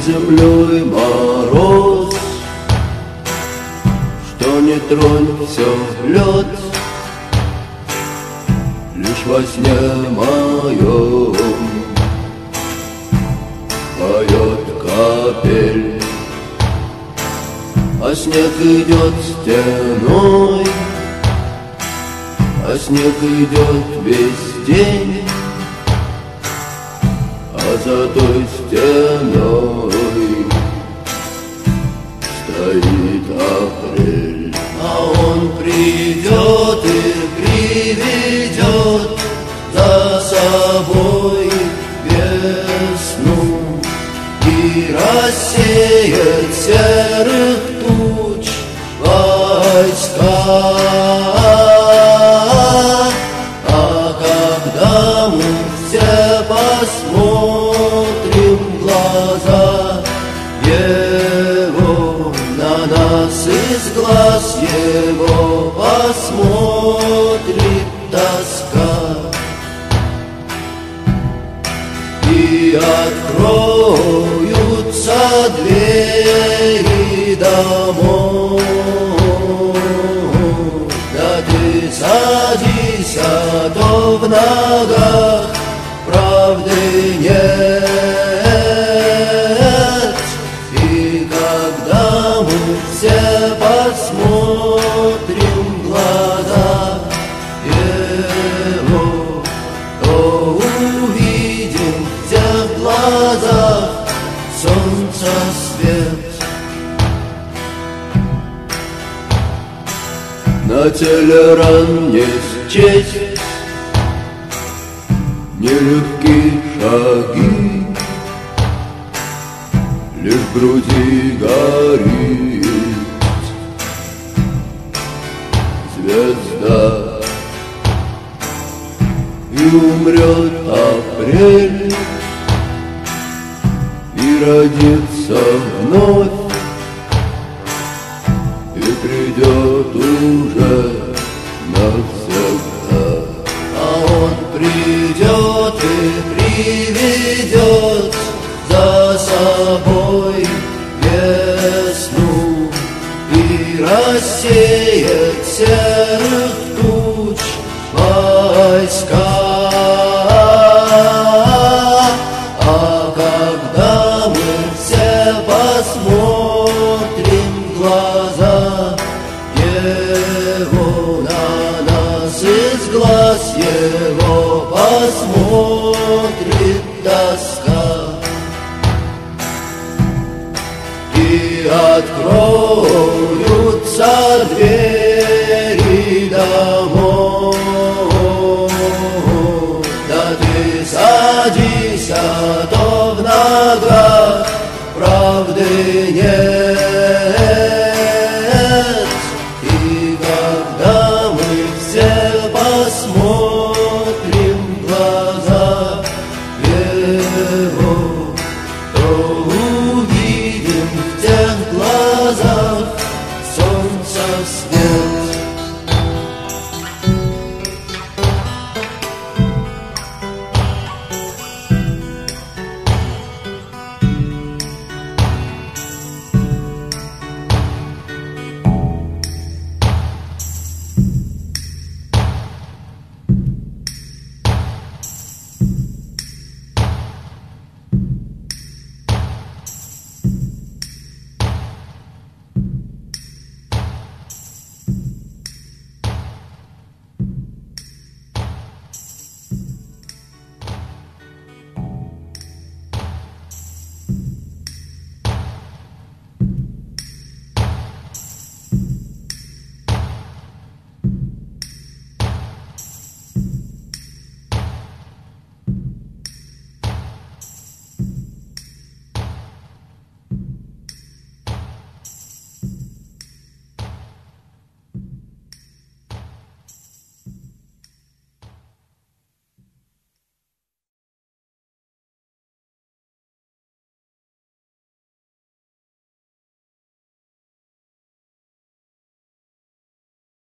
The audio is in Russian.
землей мороз, что не тронь, все лед. Лишь во сне моем поет капель, а снег идет стеной, а снег идет весь день. А за той стеной стоит апрель. А он придет и приведет за собой весну и рассеет серых туч войска. А когда мы все посмотрим в глаза его, на нас из глаз его посмотрит тоска, и откроются двери домов. Да ты садись, а то в ногах правды нет. И когда мы все посмотрим в глаза его, то увидим в тех глазах солнца свет. На теле ран не счесть нелегкие шаги, лишь в груди горит звезда. И умрет апрель, и родится вновь, и придет уже навсегда. А он придет и приведет за собой весну и рассеет серых туч войска. А когда мы все посмотрим в глаза его, на нас из глаз его посмотрит тоска, и откроются двери домов. Да ты садись, а то в ногах правды нет. И когда мы все посмотрим в глаза его, то увидим в тех глазах солнца свет.